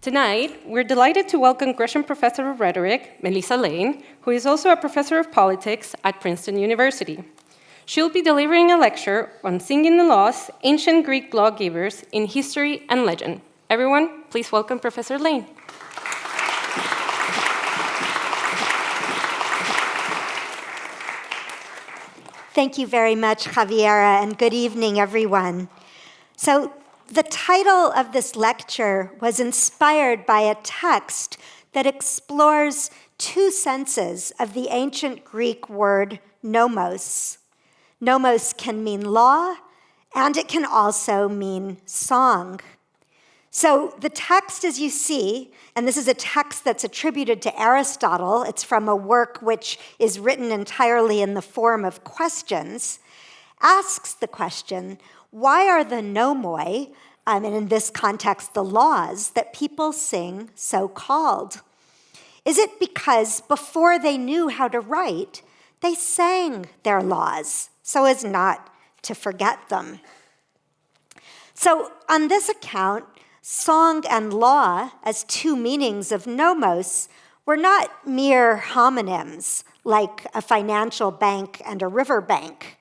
Tonight, we're delighted to welcome Gresham Professor of Rhetoric, Melissa Lane, who is also a professor of politics at Princeton University. She'll be delivering a lecture on Singing the Laws, Ancient Greek Lawgivers in History and Legend. Everyone, please welcome Professor Lane. Thank you very much, Javiera, and good evening, everyone. So the title of this lecture was inspired by a text that explores two senses of the ancient Greek word nomos. Nomos can mean law, and it can also mean song. So the text, as you see, and this is a text that's attributed to Aristotle, it's from a work which is written entirely in the form of questions, asks the question, why are the nomoi, and in this context, the laws that people sing so called? Is it because before they knew how to write, they sang their laws so as not to forget them? So on this account, song and law, as two meanings of nomos, were not mere homonyms like a financial bank and a riverbank,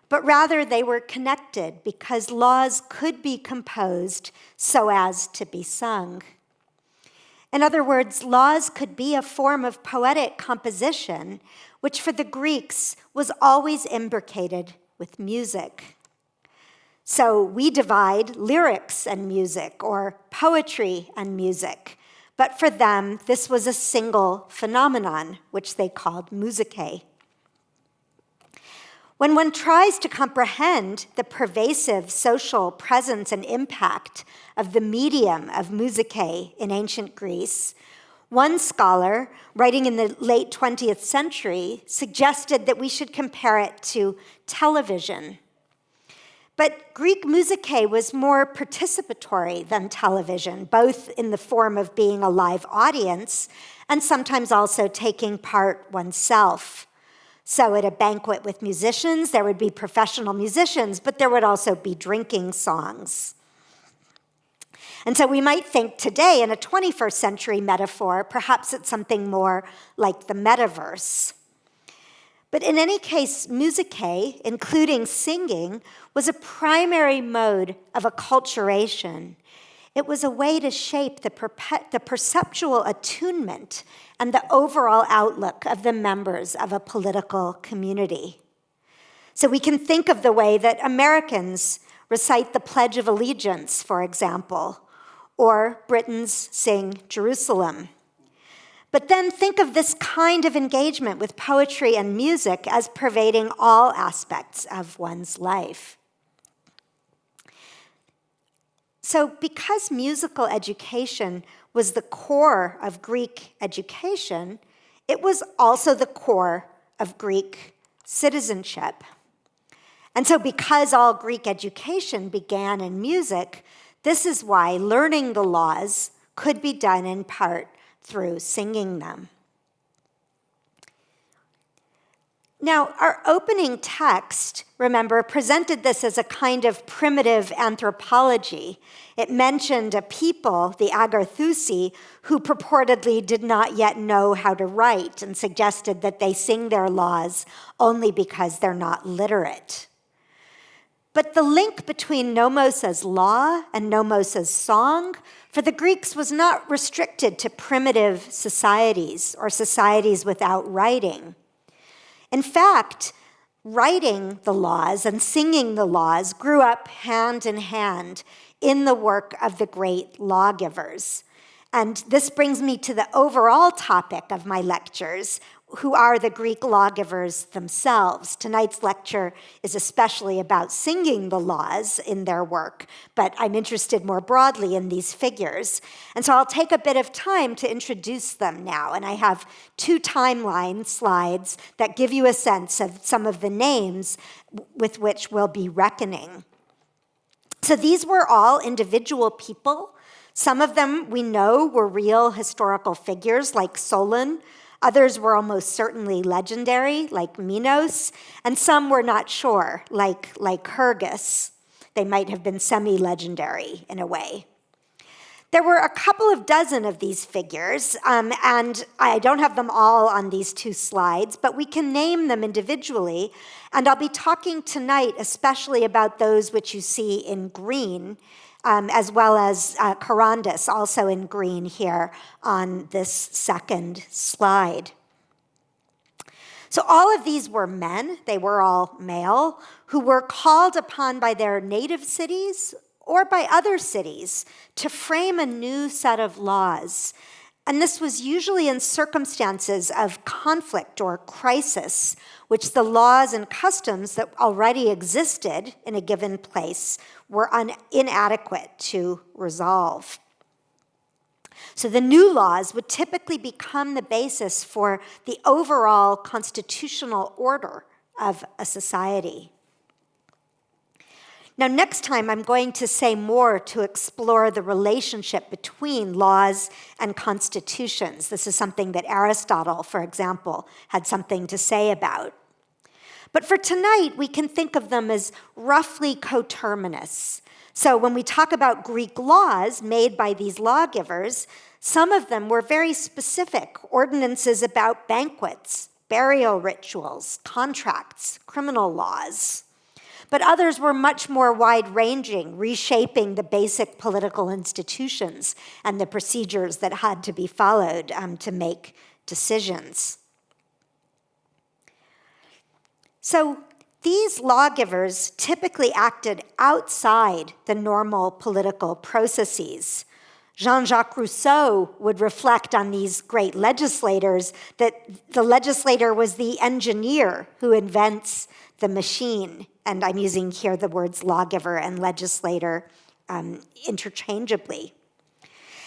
but rather they were connected because laws could be composed so as to be sung. In other words, laws could be a form of poetic composition, which for the Greeks was always imbricated with music. So we divide lyrics and music, or poetry and music. But for them, this was a single phenomenon, which they called musicae. When one tries to comprehend the pervasive social presence and impact of the medium of musicae in ancient Greece, one scholar, writing in the late 20th century, suggested that we should compare it to television. But Greek musicae was more participatory than television, both in the form of being a live audience and sometimes also taking part oneself. So at a banquet with musicians, there would be professional musicians, but there would also be drinking songs. And so we might think today, in a 21st century metaphor, perhaps it's something more like the metaverse. But in any case, musicae, including singing, was a primary mode of acculturation. It was a way to shape the perceptual attunement and the overall outlook of the members of a political community. So we can think of the way that Americans recite the Pledge of Allegiance, for example, or Britons sing Jerusalem. But then think of this kind of engagement with poetry and music as pervading all aspects of one's life. So because musical education was the core of Greek education, it was also the core of Greek citizenship. And so because all Greek education began in music, this is why learning the laws could be done in part through singing them. Now, our opening text, remember, presented this as a kind of primitive anthropology. It mentioned a people, the Agarthusi, who purportedly did not yet know how to write and suggested that they sing their laws only because they're not literate. But the link between nomos as law and nomos as song for the Greeks was not restricted to primitive societies or societies without writing. In fact, writing the laws and singing the laws grew up hand in hand in the work of the great lawgivers. And this brings me to the overall topic of my lectures, who are the Greek lawgivers themselves. Tonight's lecture is especially about singing the laws in their work, but I'm interested more broadly in these figures. And so I'll take a bit of time to introduce them now, and I have two timeline slides that give you a sense of some of the names with which we'll be reckoning. So these were all individual people. Some of them we know were real historical figures like Solon. Others were almost certainly legendary, like Minos, and some were not sure, like Lycurgus. They might have been semi-legendary in a way. There were a couple of dozen of these figures, and I don't have them all on these two slides, but we can name them individually, and I'll be talking tonight especially about those which you see in green, as well as Charondas, also in green here on this second slide. So all of these were men, they were all male, who were called upon by their native cities or by other cities to frame a new set of laws. And this was usually in circumstances of conflict or crisis, which the laws and customs that already existed in a given place were inadequate to resolve. So the new laws would typically become the basis for the overall constitutional order of a society. Now, next time, I'm going to say more to explore the relationship between laws and constitutions. This is something that Aristotle, for example, had something to say about. But for tonight, we can think of them as roughly coterminous. So when we talk about Greek laws made by these lawgivers, some of them were very specific, ordinances about banquets, burial rituals, contracts, criminal laws. But others were much more wide-ranging, reshaping the basic political institutions and the procedures that had to be followed to make decisions. So these lawgivers typically acted outside the normal political processes. Jean-Jacques Rousseau would reflect on these great legislators that the legislator was the engineer who invents the machine. And I'm using here the words lawgiver and legislator interchangeably.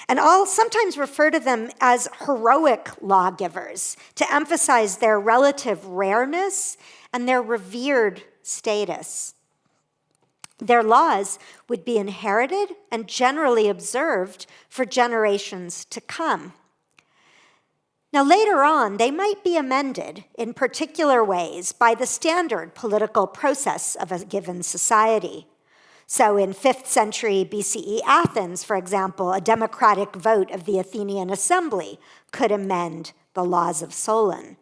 And I'll sometimes refer to them as heroic lawgivers to emphasize their relative rareness and their revered status. Their laws would be inherited and generally observed for generations to come. Now, later on, they might be amended in particular ways by the standard political process of a given society. So in 5th century BCE Athens, for example, a democratic vote of the Athenian assembly could amend the laws of Solon.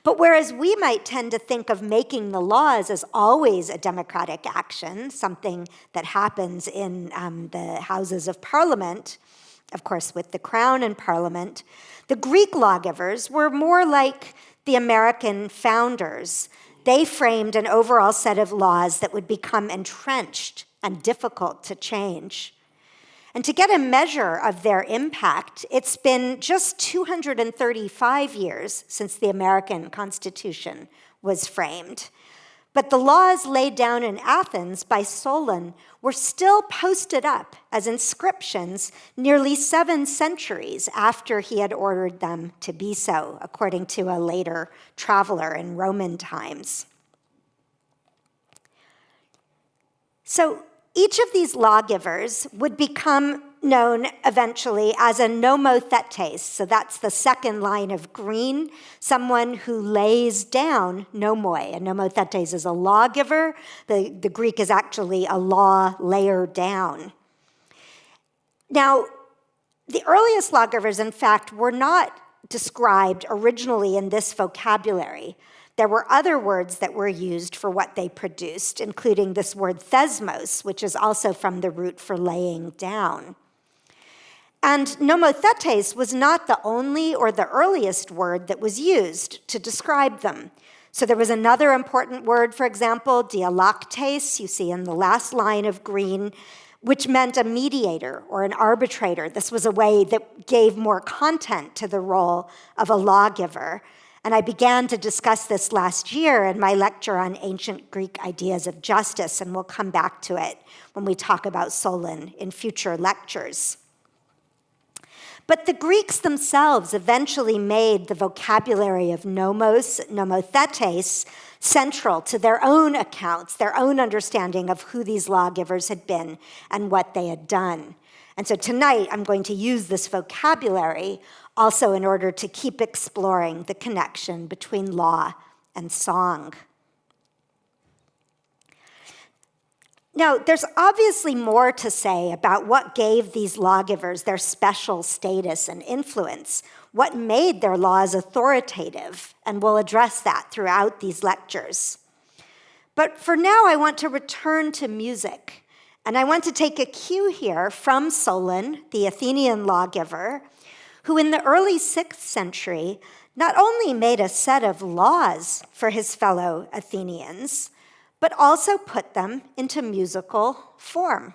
But whereas we might tend to think of making the laws as always a democratic action, something that happens in the houses of parliament, of course with the crown and parliament, the Greek lawgivers were more like the American founders. They framed an overall set of laws that would become entrenched and difficult to change. And to get a measure of their impact, it's been just 235 years since the American Constitution was framed. But the laws laid down in Athens by Solon were still posted up as inscriptions nearly 7 centuries after he had ordered them to be so, according to a later traveler in Roman times. So each of these lawgivers would become known eventually as a nomothetes. So that's the second line of green, someone who lays down nomoi. A nomothetes is a lawgiver. The Greek is actually a law layer down. Now, the earliest lawgivers, in fact, were not described originally in this vocabulary. There were other words that were used for what they produced, including this word thesmos, which is also from the root for laying down. And nomothetes was not the only or the earliest word that was used to describe them. So there was another important word, for example, dialaktes, you see in the last line of green, which meant a mediator or an arbitrator. This was a way that gave more content to the role of a lawgiver. And I began to discuss this last year in my lecture on ancient Greek ideas of justice, and we'll come back to it when we talk about Solon in future lectures. But the Greeks themselves eventually made the vocabulary of nomos, nomothetes, central to their own accounts, their own understanding of who these lawgivers had been and what they had done. And so tonight I'm going to use this vocabulary also in order to keep exploring the connection between law and song. Now, there's obviously more to say about what gave these lawgivers their special status and influence, what made their laws authoritative, and we'll address that throughout these lectures. But for now, I want to return to music, and I want to take a cue here from Solon, the Athenian lawgiver, who in the early 6th century not only made a set of laws for his fellow Athenians, but also put them into musical form.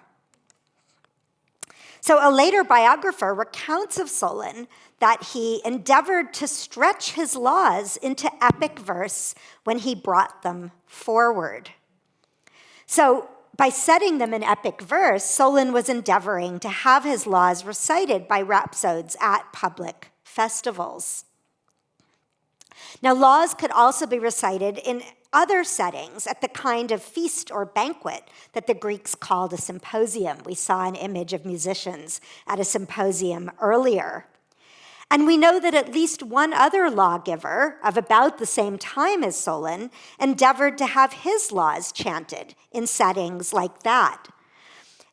So a later biographer recounts of Solon that he endeavored to stretch his laws into epic verse when he brought them forward. So by setting them in epic verse, Solon was endeavoring to have his laws recited by rhapsodes at public festivals. Now, laws could also be recited in other settings at the kind of feast or banquet that the Greeks called a symposium. We saw an image of musicians at a symposium earlier. And we know that at least one other lawgiver of about the same time as Solon endeavored to have his laws chanted in settings like that.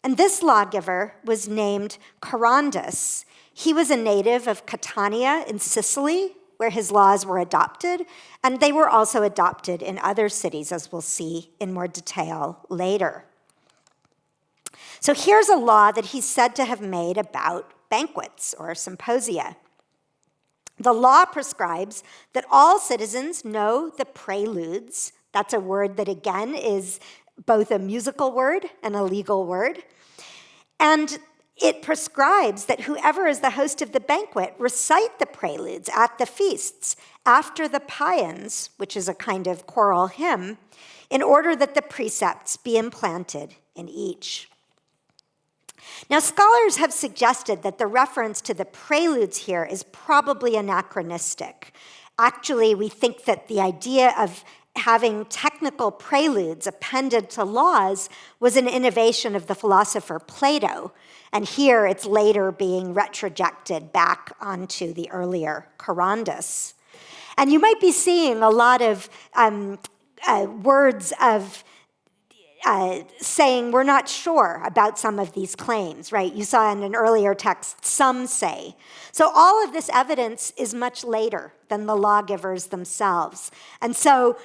And this lawgiver was named Charondas. He was a native of Catania in Sicily, where his laws were adopted, and they were also adopted in other cities, as we'll see in more detail later. So here's a law that he's said to have made about banquets or symposia. The law prescribes that all citizens know the preludes. That's a word that, again, is both a musical word and a legal word. And it prescribes that whoever is the host of the banquet recite the preludes at the feasts after the paeans, which is a kind of choral hymn, in order that the precepts be implanted in each. Now, scholars have suggested that the reference to the preludes here is probably anachronistic. Actually, we think that the idea of having technical preludes appended to laws was an innovation of the philosopher Plato, and here it's later being retrojected back onto the earlier Charondas. And you might be seeing a lot of words of saying we're not sure about some of these claims, right? You saw in an earlier text, some say. So all of this evidence is much later than the lawgivers themselves. And so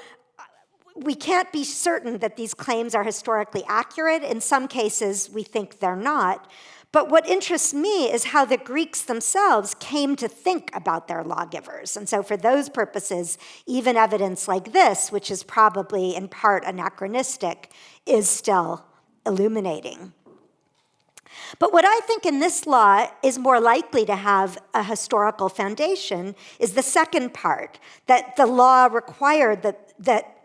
we can't be certain that these claims are historically accurate. In some cases, we think they're not. But what interests me is how the Greeks themselves came to think about their lawgivers. And so for those purposes, even evidence like this, which is probably in part anachronistic, is still illuminating. But what I think in this law is more likely to have a historical foundation is the second part, that the law required that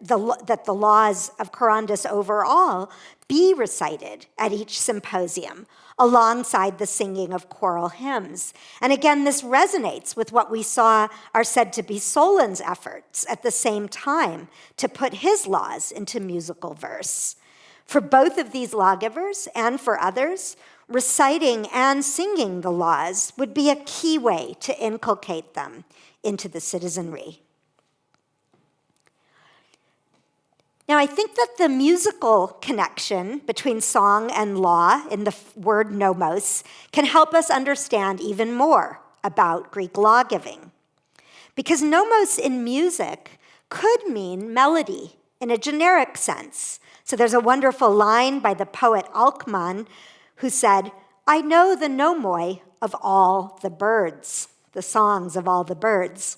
the laws of Charondas overall be recited at each symposium alongside the singing of choral hymns. And again, this resonates with what we saw are said to be Solon's efforts at the same time to put his laws into musical verse. For both of these lawgivers and for others, reciting and singing the laws would be a key way to inculcate them into the citizenry. Now, I think that the musical connection between song and law in the word nomos can help us understand even more about Greek lawgiving. Because nomos in music could mean melody in a generic sense. So there's a wonderful line by the poet Alcman who said, "I know the nomoi of all the birds," the songs of all the birds.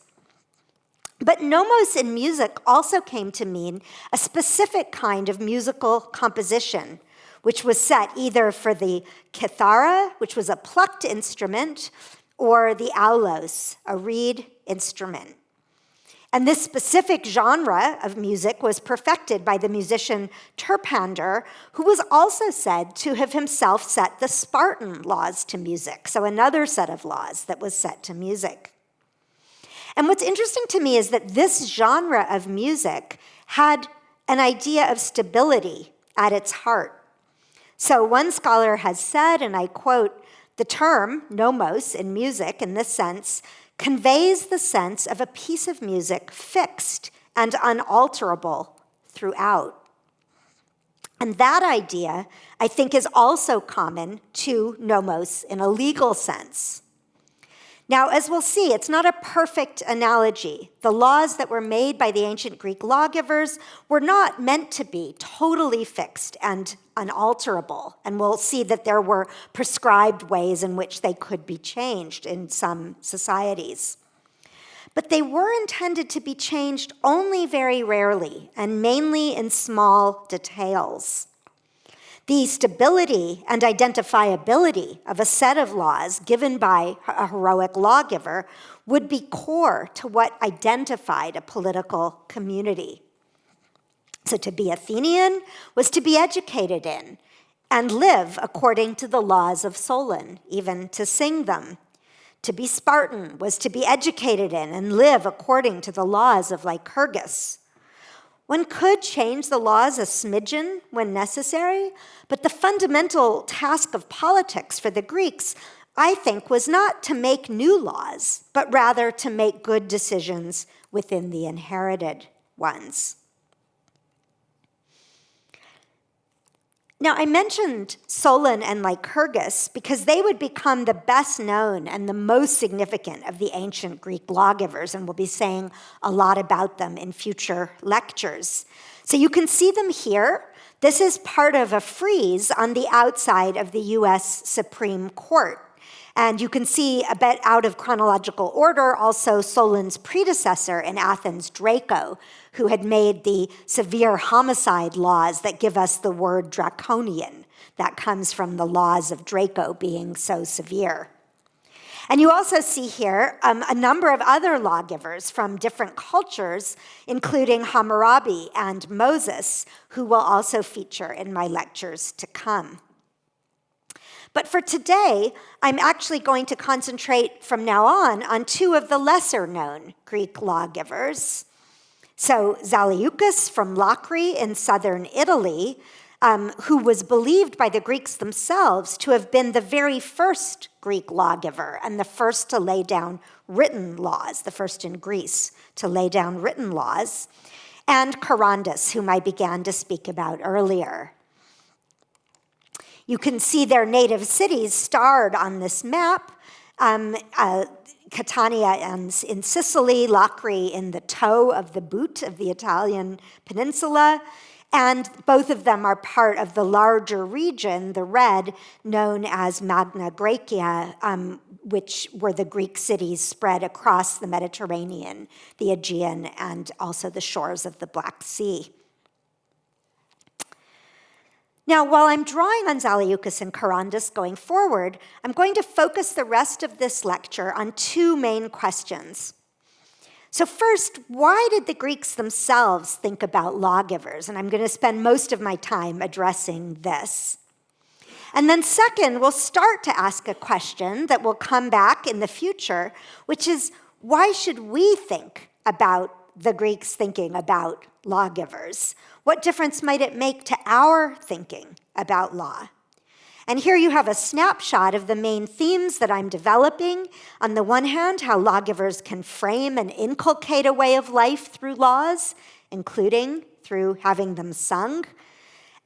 But nomos in music also came to mean a specific kind of musical composition, which was set either for the kithara, which was a plucked instrument, or the aulos, a reed instrument. And this specific genre of music was perfected by the musician Terpander, who was also said to have himself set the Spartan laws to music, so another set of laws that was set to music. And what's interesting to me is that this genre of music had an idea of stability at its heart. So one scholar has said, and I quote, "The term nomos in music, in this sense, conveys the sense of a piece of music fixed and unalterable throughout." And that idea, I think, is also common to nomos in a legal sense. Now, as we'll see, it's not a perfect analogy. The laws that were made by the ancient Greek lawgivers were not meant to be totally fixed and unalterable. And we'll see that there were prescribed ways in which they could be changed in some societies. But they were intended to be changed only very rarely, and mainly in small details. The stability and identifiability of a set of laws given by a heroic lawgiver would be core to what identified a political community. So to be Athenian was to be educated in and live according to the laws of Solon, even to sing them. To be Spartan was to be educated in and live according to the laws of Lycurgus. One could change the laws a smidgen when necessary, but the fundamental task of politics for the Greeks, I think, was not to make new laws, but rather to make good decisions within the inherited ones. Now, I mentioned Solon and Lycurgus because they would become the best known and the most significant of the ancient Greek lawgivers, and we'll be saying a lot about them in future lectures. So you can see them here. This is part of a frieze on the outside of the US Supreme Court. And you can see a bit out of chronological order also Solon's predecessor in Athens, Draco, who had made the severe homicide laws that give us the word draconian. That comes from the laws of Draco being so severe. And you also see here a number of other lawgivers from different cultures, including Hammurabi and Moses, who will also feature in my lectures to come. But for today, I'm actually going to concentrate from now on two of the lesser-known Greek lawgivers. So Zaleucus from Locri in southern Italy, who was believed by the Greeks themselves to have been the very first Greek lawgiver and the first to lay down written laws, the first in Greece to lay down written laws, and Charondas, whom I began to speak about earlier. You can see their native cities starred on this map. Catania in Sicily, Locri in the toe of the boot of the Italian peninsula, and both of them are part of the larger region, the red, known as Magna Graecia, which were the Greek cities spread across the Mediterranean, the Aegean, and also the shores of the Black Sea. Now, while I'm drawing on Zaleucus and Charondas going forward, I'm going to focus the rest of this lecture on two main questions. So first, why did the Greeks themselves think about lawgivers? And I'm going to spend most of my time addressing this. And then second, we'll start to ask a question that will come back in the future, which is, why should we think about the Greeks thinking about lawgivers? What difference might it make to our thinking about law? And here you have a snapshot of the main themes that I'm developing. On the one hand, how lawgivers can frame and inculcate a way of life through laws, including through having them sung.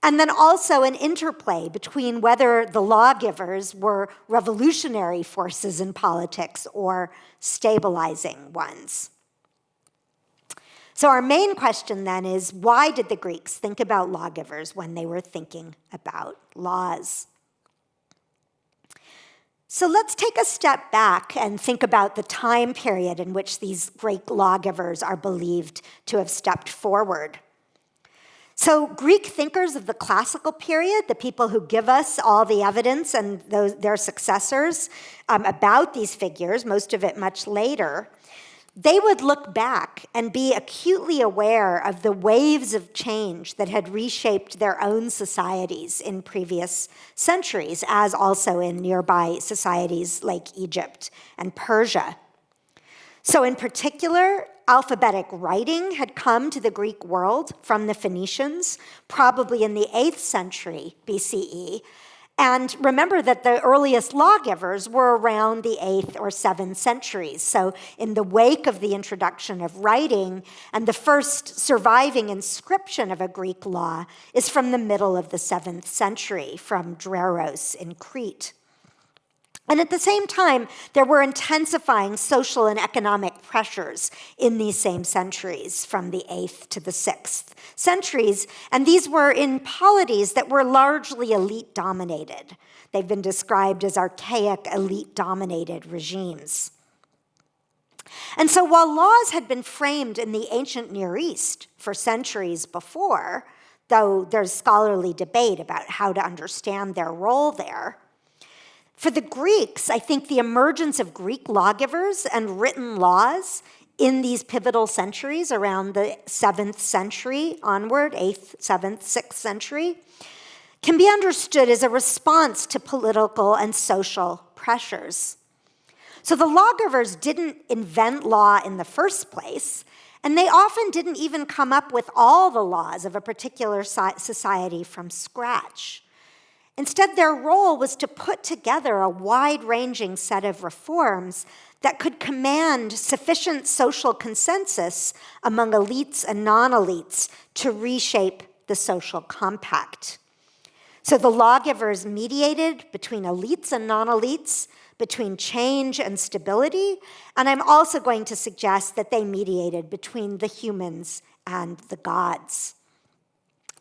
And then also an interplay between whether the lawgivers were revolutionary forces in politics or stabilizing ones. So our main question then is, why did the Greeks think about lawgivers when they were thinking about laws? So let's take a step back and think about the time period in which these Greek lawgivers are believed to have stepped forward. So Greek thinkers of the classical period, the people who give us all the evidence and their successors about these figures, most of it much later, they would look back and be acutely aware of the waves of change that had reshaped their own societies in previous centuries, as also in nearby societies like Egypt and Persia. So in particular, alphabetic writing had come to the Greek world from the Phoenicians, probably in the 8th century BCE, And remember that the earliest lawgivers were around the 8th or 7th centuries. So in the wake of the introduction of writing, and the first surviving inscription of a Greek law is from the middle of the 7th century, from Dreros in Crete. And at the same time, there were intensifying social and economic pressures in these same centuries, from the 8th to the 6th centuries, and these were in polities that were largely elite-dominated. They've been described as archaic, elite-dominated regimes. And so while laws had been framed in the ancient Near East for centuries before, though there's scholarly debate about how to understand their role there, for the Greeks, I think the emergence of Greek lawgivers and written laws in these pivotal centuries around the 7th century onward, 8th, 7th, 6th century, can be understood as a response to political and social pressures. So the lawgivers didn't invent law in the first place, and they often didn't even come up with all the laws of a particular society from scratch. Instead, their role was to put together a wide-ranging set of reforms that could command sufficient social consensus among elites and non-elites to reshape the social compact. So the lawgivers mediated between elites and non-elites, between change and stability, and I'm also going to suggest that they mediated between the humans and the gods.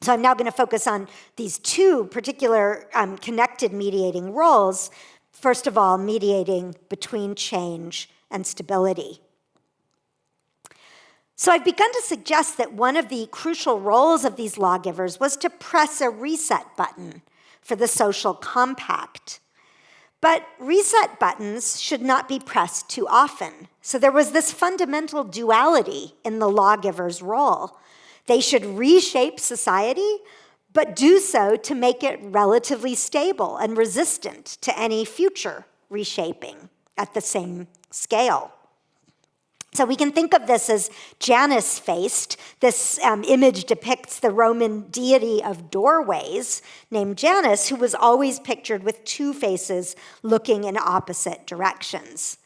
So I'm now going to focus on these two particular connected mediating roles. First of all, mediating between change and stability. So I've begun to suggest that one of the crucial roles of these lawgivers was to press a reset button for the social compact. But reset buttons should not be pressed too often. So there was this fundamental duality in the lawgiver's role. They should reshape society, but do so to make it relatively stable and resistant to any future reshaping at the same scale. So we can think of this as Janus-faced. This image depicts the Roman deity of doorways named Janus, who was always pictured with two faces looking in opposite directions.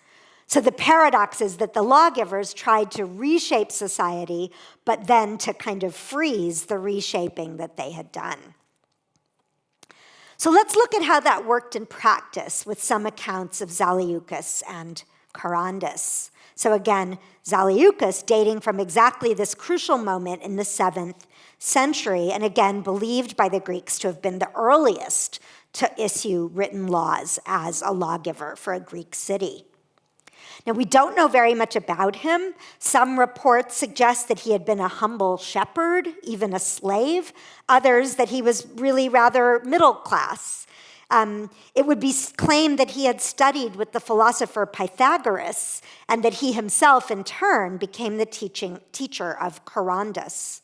So the paradox is that the lawgivers tried to reshape society, but then to kind of freeze the reshaping that they had done. So let's look at how that worked in practice with some accounts of Zaleucus and Charondas. So again, Zaleucus, dating from exactly this crucial moment in the 7th century, and again believed by the Greeks to have been the earliest to issue written laws as a lawgiver for a Greek city. Now, we don't know very much about him. Some reports suggest that he had been a humble shepherd, even a slave. Others that he was really rather middle class. It would be claimed that he had studied with the philosopher Pythagoras, and that he himself, in turn, became the teacher of Charondas.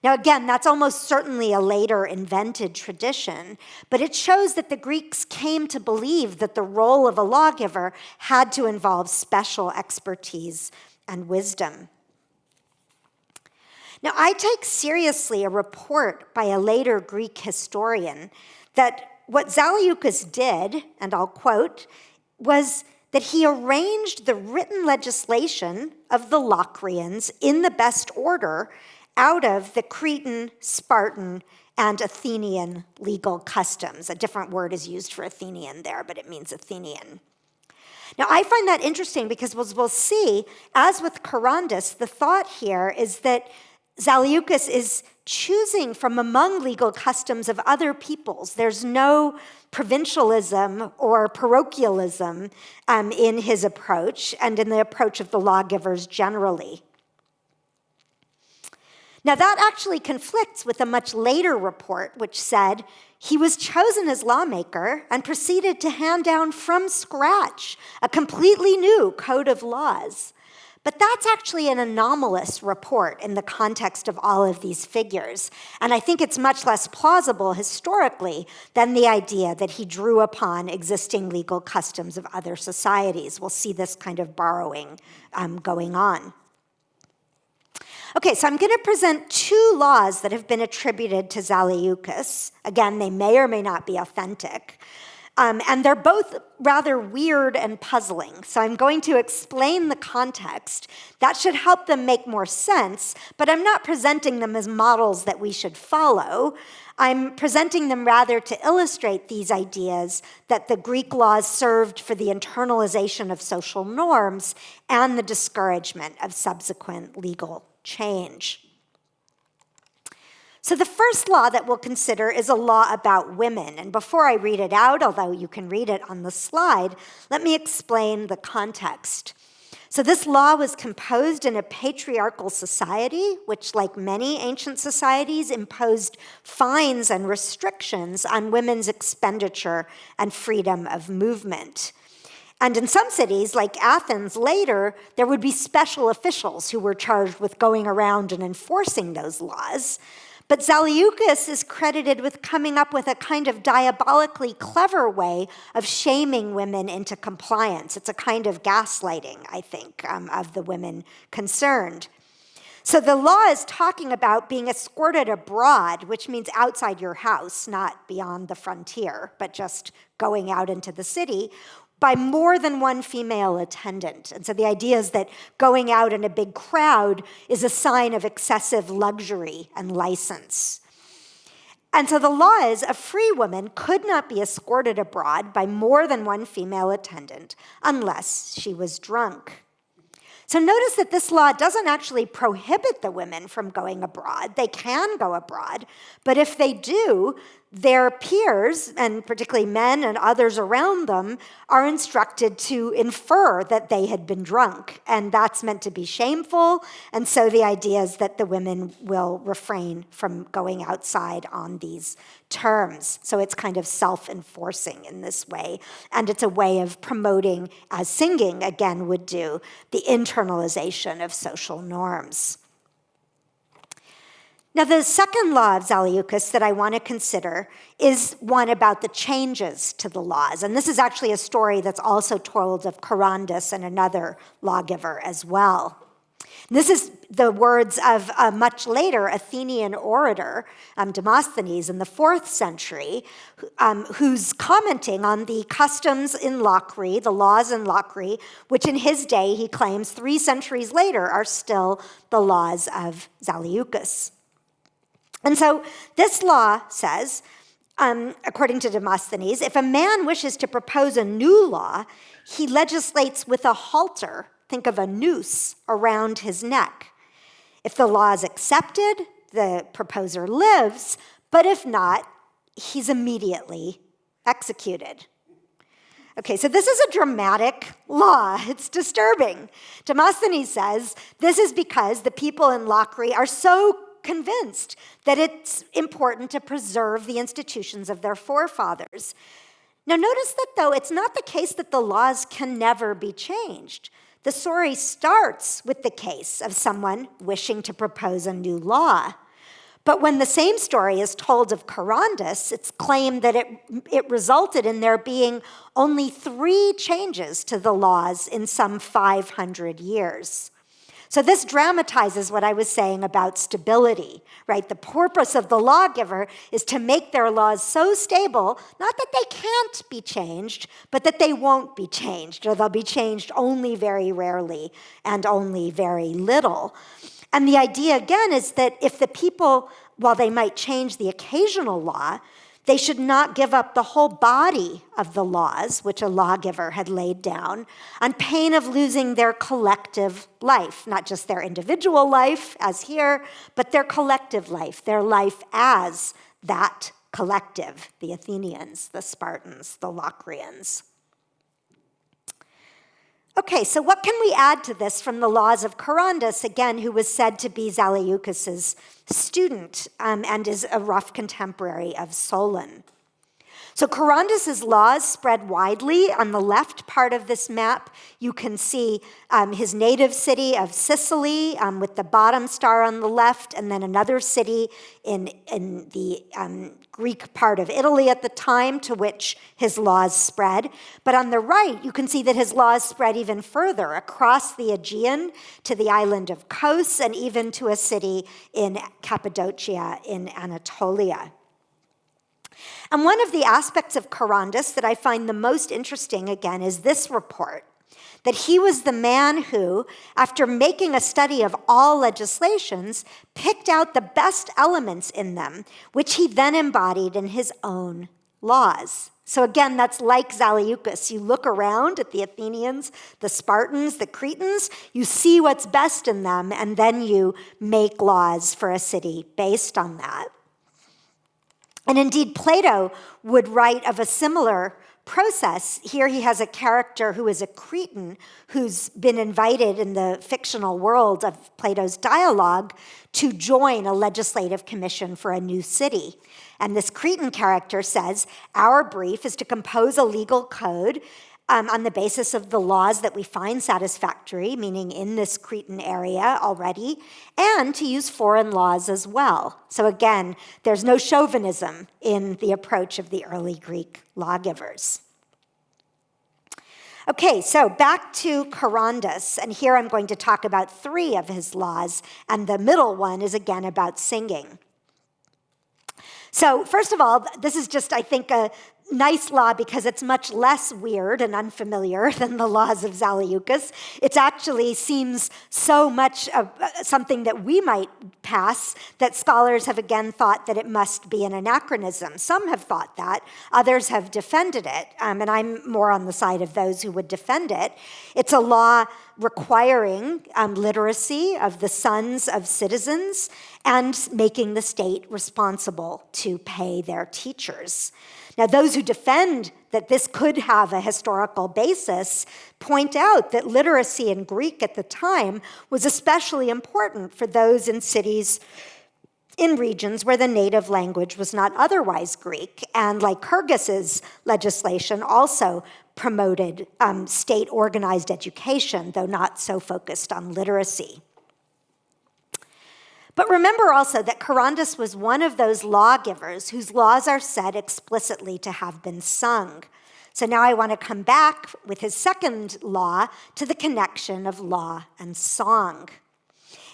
Now, again, that's almost certainly a later invented tradition, but it shows that the Greeks came to believe that the role of a lawgiver had to involve special expertise and wisdom. Now, I take seriously a report by a later Greek historian that what Zaleucus did, and I'll quote, was that he arranged the written legislation of the Locrians in the best order out of the Cretan, Spartan, and Athenian legal customs. A different word is used for Athenian there, but it means Athenian. Now, I find that interesting because we'll see, as with Charondas, the thought here is that Zaleucus is choosing from among legal customs of other peoples. There's no provincialism or parochialism in his approach and in the approach of the lawgivers generally. Now, that actually conflicts with a much later report, which said he was chosen as lawmaker and proceeded to hand down from scratch a completely new code of laws. But that's actually an anomalous report in the context of all of these figures. And I think it's much less plausible historically than the idea that he drew upon existing legal customs of other societies. We'll see this kind of borrowing going on. Okay, so I'm going to present two laws that have been attributed to Zaleucus. Again, they may or may not be authentic. And they're both rather weird and puzzling. So I'm going to explain the context. That should help them make more sense, but I'm not presenting them as models that we should follow. I'm presenting them rather to illustrate these ideas that the Greek laws served for the internalization of social norms and the discouragement of subsequent legal change. So the first law that we'll consider is a law about women. And before I read it out, although you can read it on the slide, let me explain the context. So this law was composed in a patriarchal society, which, like many ancient societies, imposed fines and restrictions on women's expenditure and freedom of movement. And in some cities, like Athens later, there would be special officials who were charged with going around and enforcing those laws. But Zaleucus is credited with coming up with a kind of diabolically clever way of shaming women into compliance. It's a kind of gaslighting, I think, of the women concerned. So the law is talking about being escorted abroad, which means outside your house, not beyond the frontier, but just going out into the city, by more than one female attendant. And so the idea is that going out in a big crowd is a sign of excessive luxury and license. And so the law is a free woman could not be escorted abroad by more than one female attendant unless she was drunk. So notice that this law doesn't actually prohibit the women from going abroad. They can go abroad, but if they do, their peers, and particularly men and others around them, are instructed to infer that they had been drunk, and that's meant to be shameful, and so the idea is that the women will refrain from going outside on these terms. So it's kind of self-enforcing in this way, and it's a way of promoting, as singing again would do, the internalization of social norms. Now, the second law of Zaleucus that I want to consider is one about the changes to the laws. And this is actually a story that's also told of Charondas and another lawgiver as well. This is the words of a much later Athenian orator, Demosthenes, in the 4th century, who's commenting on the customs in Locri, the laws in Locri, which in his day, he claims 3 centuries later, are still the laws of Zaleucus. And so this law says, according to Demosthenes, if a man wishes to propose a new law, he legislates with a halter, think of a noose, around his neck. If the law is accepted, the proposer lives, but if not, he's immediately executed. Okay, so this is a dramatic law. It's disturbing. Demosthenes says this is because the people in Locri are so convinced that it's important to preserve the institutions of their forefathers. Now notice that, though, it's not the case that the laws can never be changed. The story starts with the case of someone wishing to propose a new law. But when the same story is told of Charondas, it's claimed that it resulted in there being only 3 changes to the laws in some 500 years. So this dramatizes what I was saying about stability, right? The purpose of the lawgiver is to make their laws so stable, not that they can't be changed, but that they won't be changed, or they'll be changed only very rarely and only very little. And the idea, again, is that if the people, while they might change the occasional law, they should not give up the whole body of the laws, which a lawgiver had laid down, on pain of losing their collective life, not just their individual life, as here, but their collective life, their life as that collective, the Athenians, the Spartans, the Locrians. Okay, so what can we add to this from the laws of Charondas, again, who was said to be Zaleucus's student and is a rough contemporary of Solon? So Charondas' laws spread widely. On the left part of this map, you can see his native city of Sicily with the bottom star on the left, and then another city in the Greek part of Italy at the time to which his laws spread. But on the right, you can see that his laws spread even further across the Aegean to the island of Kos and even to a city in Cappadocia in Anatolia. And one of the aspects of Charondas that I find the most interesting, again, is this report, that he was the man who, after making a study of all legislations, picked out the best elements in them, which he then embodied in his own laws. So again, that's like Zaleucus. You look around at the Athenians, the Spartans, the Cretans, you see what's best in them, and then you make laws for a city based on that. And indeed, Plato would write of a similar process. Here he has a character who is a Cretan who's been invited in the fictional world of Plato's dialogue to join a legislative commission for a new city. And this Cretan character says, our brief is to compose a legal code on the basis of the laws that we find satisfactory, meaning in this Cretan area already, and to use foreign laws as well. So again, there's no chauvinism in the approach of the early Greek lawgivers. Okay, so back to Charondas, and here I'm going to talk about 3 of his laws, and the middle one is again about singing. So first of all, this is just, I think, a nice law because it's much less weird and unfamiliar than the laws of Zaleucus. It actually seems so much of something that we might pass that scholars have again thought that it must be an anachronism. Some have thought that, others have defended it, and I'm more on the side of those who would defend it. It's a law requiring literacy of the sons of citizens and making the state responsible to pay their teachers. Now, those who defend that this could have a historical basis point out that literacy in Greek at the time was especially important for those in cities in regions where the native language was not otherwise Greek. And Lycurgus's legislation also promoted state-organized education, though not so focused on literacy. But remember also that Charondas was one of those lawgivers whose laws are said explicitly to have been sung. So now I want to come back with his second law to the connection of law and song.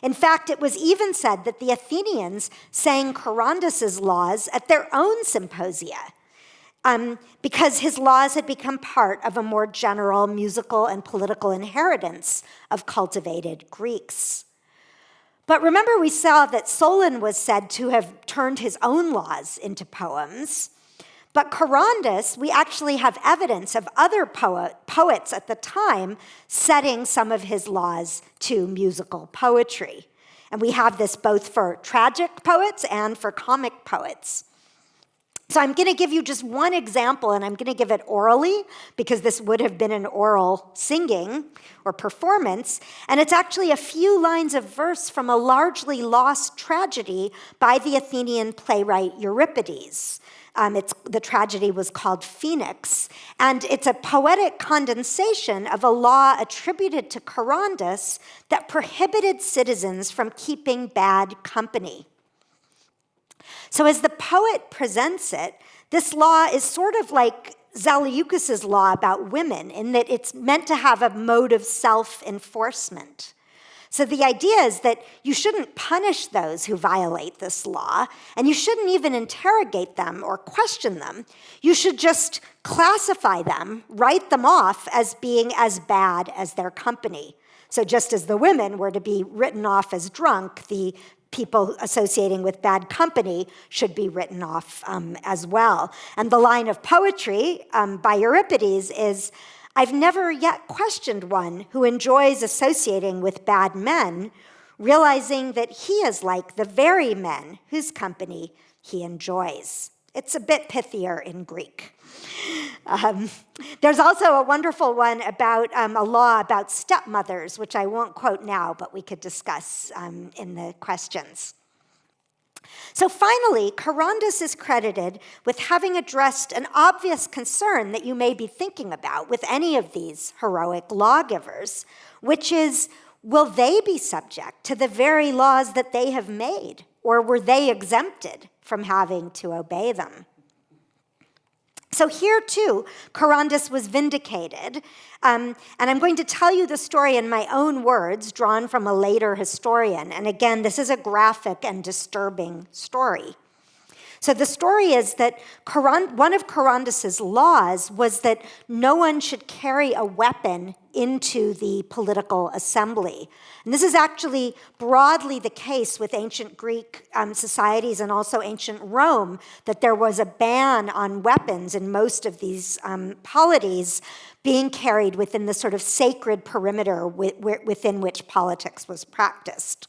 In fact, it was even said that the Athenians sang Charondas' laws at their own symposia, because his laws had become part of a more general musical and political inheritance of cultivated Greeks. But remember, we saw that Solon was said to have turned his own laws into poems. But Charondas, we actually have evidence of other poets at the time setting some of his laws to musical poetry. And we have this both for tragic poets and for comic poets. So I'm going to give you just one example, and I'm going to give it orally, because this would have been an oral singing or performance. And it's actually a few lines of verse from a largely lost tragedy by the Athenian playwright Euripides. The tragedy was called Phoenix, and it's a poetic condensation of a law attributed to Charondas that prohibited citizens from keeping bad company. So as the poet presents it, this law is sort of like Zaleucus' law about women in that it's meant to have a mode of self-enforcement. So the idea is that you shouldn't punish those who violate this law, and you shouldn't even interrogate them or question them. You should just classify them, write them off as being as bad as their company. So just as the women were to be written off as drunk, the people associating with bad company should be written off as well. And the line of poetry by Euripides is, "I've never yet questioned one who enjoys associating with bad men, realizing that he is like the very men whose company he enjoys." It's a bit pithier in Greek. There's also a wonderful one about a law about stepmothers, which I won't quote now, but we could discuss in the questions. So finally, Charondas is credited with having addressed an obvious concern that you may be thinking about with any of these heroic lawgivers, which is, will they be subject to the very laws that they have made, or were they exempted from having to obey them? So here, too, Charondas was vindicated. And I'm going to tell you the story in my own words, drawn from a later historian. And again, this is a graphic and disturbing story. So the story is that one of Charondas' laws was that no one should carry a weapon into the political assembly. And this is actually broadly the case with ancient Greek societies and also ancient Rome, that there was a ban on weapons in most of these polities being carried within the sort of sacred perimeter within which politics was practiced.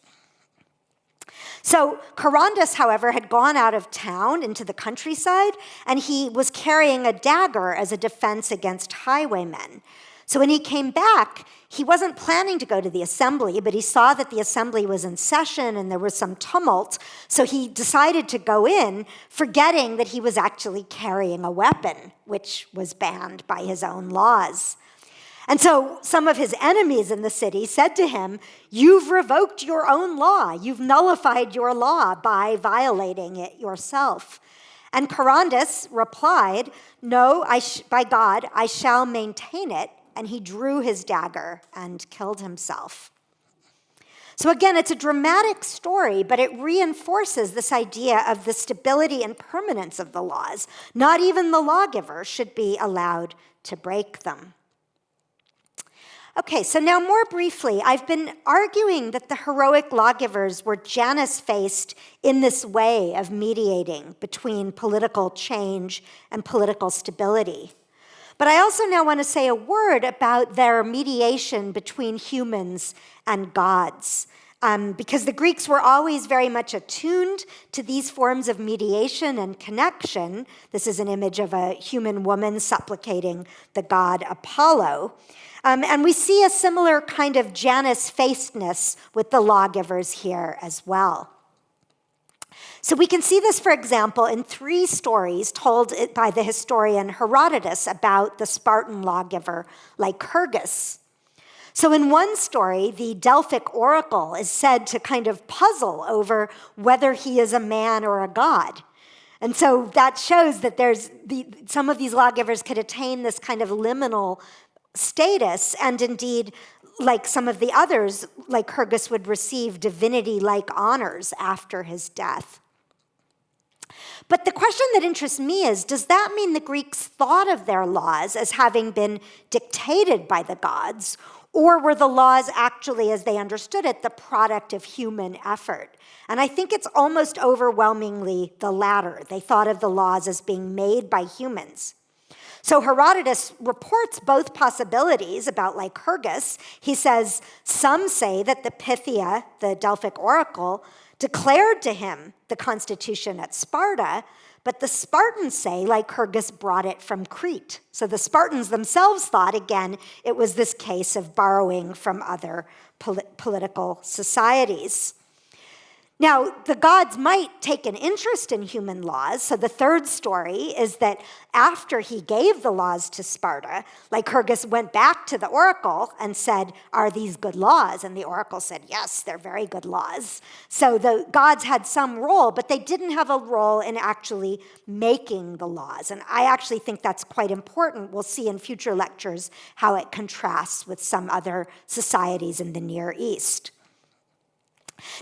So Charondas, however, had gone out of town into the countryside, and he was carrying a dagger as a defense against highwaymen. So when he came back, he wasn't planning to go to the assembly, but he saw that the assembly was in session and there was some tumult, so he decided to go in, forgetting that he was actually carrying a weapon, which was banned by his own laws. And so some of his enemies in the city said to him, "You've revoked your own law. You've nullified your law by violating it yourself." And Charondas replied, "No, by God, I shall maintain it." And he drew his dagger and killed himself. So again, it's a dramatic story, but it reinforces this idea of the stability and permanence of the laws. Not even the lawgiver should be allowed to break them. Okay, so now more briefly, I've been arguing that the heroic lawgivers were Janus-faced in this way of mediating between political change and political stability. But I also now want to say a word about their mediation between humans and gods, because the Greeks were always very much attuned to these forms of mediation and connection. This is an image of a human woman supplicating the god Apollo. And we see a similar kind of Janus-facedness with the lawgivers here as well. So we can see this, for example, in 3 stories told by the historian Herodotus about the Spartan lawgiver Lycurgus. So in one story, the Delphic oracle is said to kind of puzzle over whether he is a man or a god. And so that shows that some of these lawgivers could attain this kind of liminal status, and indeed, like some of the others, Lycurgus would receive divinity-like honors after his death. But the question that interests me is, does that mean the Greeks thought of their laws as having been dictated by the gods, or were the laws actually, as they understood it, the product of human effort? And I think it's almost overwhelmingly the latter. They thought of the laws as being made by humans. So Herodotus reports both possibilities about Lycurgus. He says, some say that the Pythia, the Delphic oracle, declared to him the constitution at Sparta, but the Spartans say Lycurgus brought it from Crete. So the Spartans themselves thought, again, it was this case of borrowing from other political societies. Now, the gods might take an interest in human laws. So the third story is that after he gave the laws to Sparta, Lycurgus went back to the oracle and said, "Are these good laws?" And the oracle said, "Yes, they're very good laws." So the gods had some role, but they didn't have a role in actually making the laws. And I actually think that's quite important. We'll see in future lectures how it contrasts with some other societies in the Near East.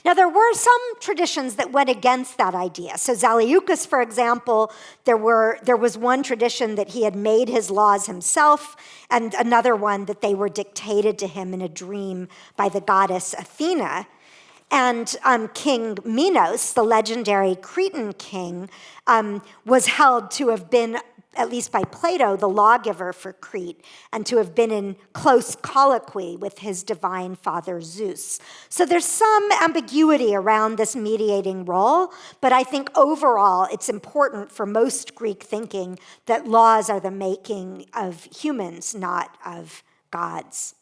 Now, there were some traditions that went against that idea. So Zaleucus, for example, there was one tradition that he had made his laws himself, and another one that they were dictated to him in a dream by the goddess Athena. And King Minos, the legendary Cretan king, was held to have been, at least by Plato, the lawgiver for Crete, and to have been in close colloquy with his divine father Zeus. So there's some ambiguity around this mediating role, but I think overall it's important for most Greek thinking that laws are the making of humans, not of gods.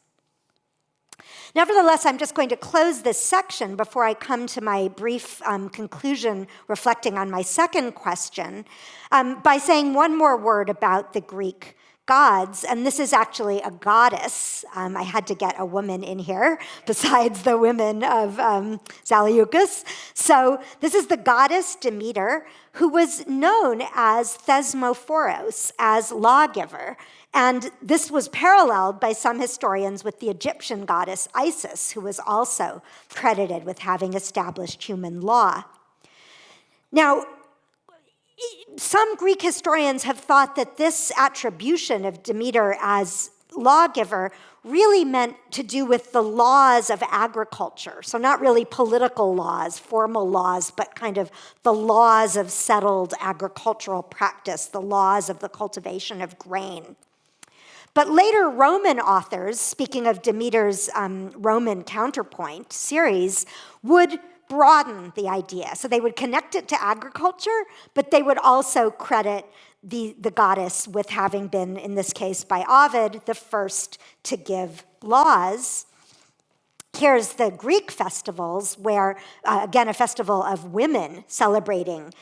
Nevertheless, I'm just going to close this section before I come to my brief conclusion reflecting on my second question by saying one more word about the Greek gods, and this is actually a goddess. I had to get a woman in here besides the women of Zaleucus. So this is the goddess Demeter, who was known as Thesmophoros, as lawgiver. And this was paralleled by some historians with the Egyptian goddess Isis, who was also credited with having established human law. Now, some Greek historians have thought that this attribution of Demeter as lawgiver really meant to do with the laws of agriculture. So not really political laws, formal laws, but kind of the laws of settled agricultural practice, the laws of the cultivation of grain. But later Roman authors, speaking of Demeter's Roman counterpoint, Ceres, would broaden the idea. So they would connect it to agriculture, but they would also credit the goddess with having been, in this case by Ovid, the first to give laws. Here's the Greek festivals where, again, a festival of women celebrating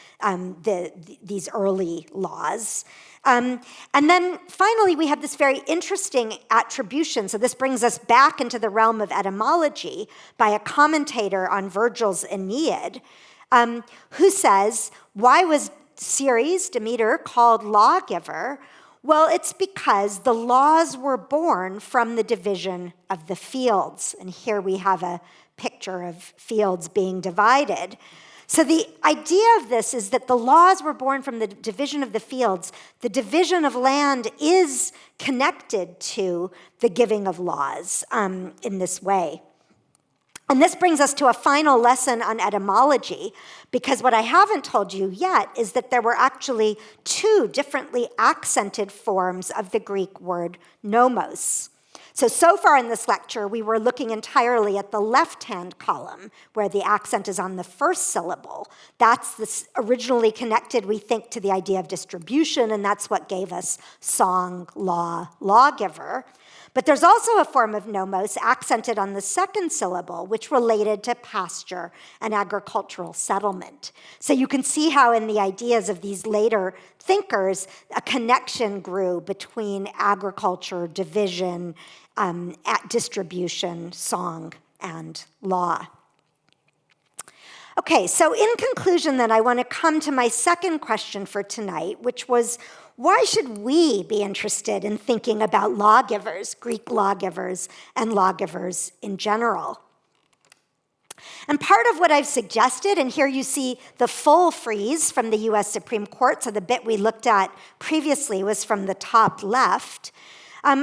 these early laws. And then finally, we have this very interesting attribution. So this brings us back into the realm of etymology by a commentator on Virgil's Aeneid, who says, why was Ceres, Demeter, called lawgiver? Well, it's because the laws were born from the division of the fields. And here we have a picture of fields being divided. So the idea of this is that the laws were born from the division of the fields. The division of land is connected to the giving of laws in this way. And this brings us to a final lesson on etymology, because what I haven't told you yet is that there were actually two differently accented forms of the Greek word nomos. So far in this lecture, we were looking entirely at the left-hand column, where the accent is on the first syllable. That's originally connected, we think, to the idea of distribution, and that's what gave us song, law, lawgiver. But there's also a form of nomos accented on the second syllable, which related to pasture and agricultural settlement. So you can see how in the ideas of these later thinkers, a connection grew between agriculture, division, distribution, song, and law. Okay, so in conclusion then, I want to come to my second question for tonight, which was, why should we be interested in thinking about lawgivers, Greek lawgivers, and lawgivers in general? And part of what I've suggested, and here you see the full frieze from the US Supreme Court, so the bit we looked at previously was from the top left.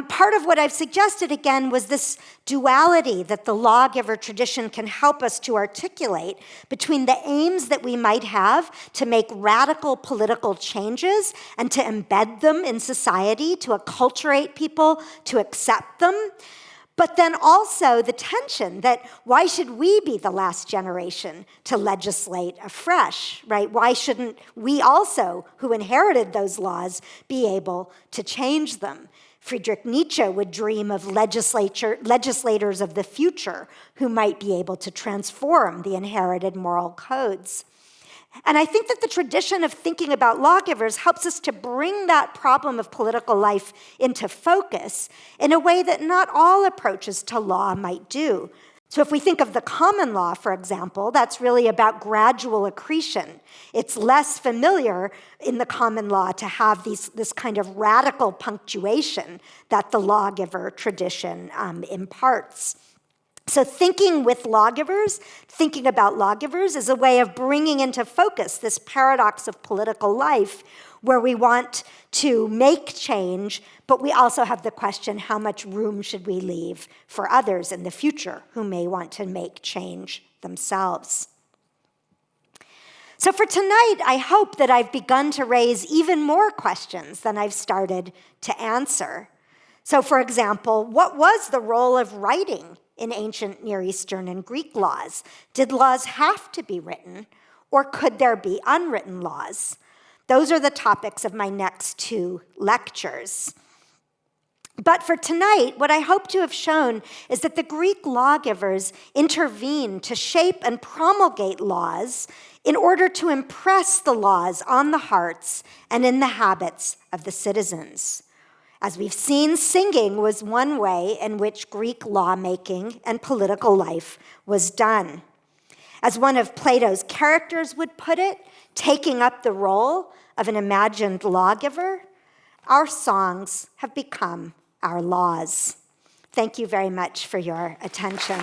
Part of what I've suggested, again, was this duality that the lawgiver tradition can help us to articulate between the aims that we might have to make radical political changes and to embed them in society, to acculturate people, to accept them, but then also the tension that why should we be the last generation to legislate afresh, right? Why shouldn't we also, who inherited those laws, be able to change them? Friedrich Nietzsche would dream of legislators of the future who might be able to transform the inherited moral codes. And I think that the tradition of thinking about lawgivers helps us to bring that problem of political life into focus in a way that not all approaches to law might do. So if we think of the common law, for example, that's really about gradual accretion. It's less familiar in the common law to have this kind of radical punctuation that the lawgiver tradition imparts. So thinking with lawgivers, thinking about lawgivers is a way of bringing into focus this paradox of political life where we want to make change, but we also have the question, how much room should we leave for others in the future who may want to make change themselves? So for tonight, I hope that I've begun to raise even more questions than I've started to answer. So for example, what was the role of writing in ancient Near Eastern and Greek laws? Did laws have to be written, or could there be unwritten laws? Those are the topics of my next two lectures. But for tonight, what I hope to have shown is that the Greek lawgivers intervened to shape and promulgate laws in order to impress the laws on the hearts and in the habits of the citizens. As we've seen, singing was one way in which Greek lawmaking and political life was done. As one of Plato's characters would put it, taking up the role of an imagined lawgiver, our songs have become our laws. Thank you very much for your attention.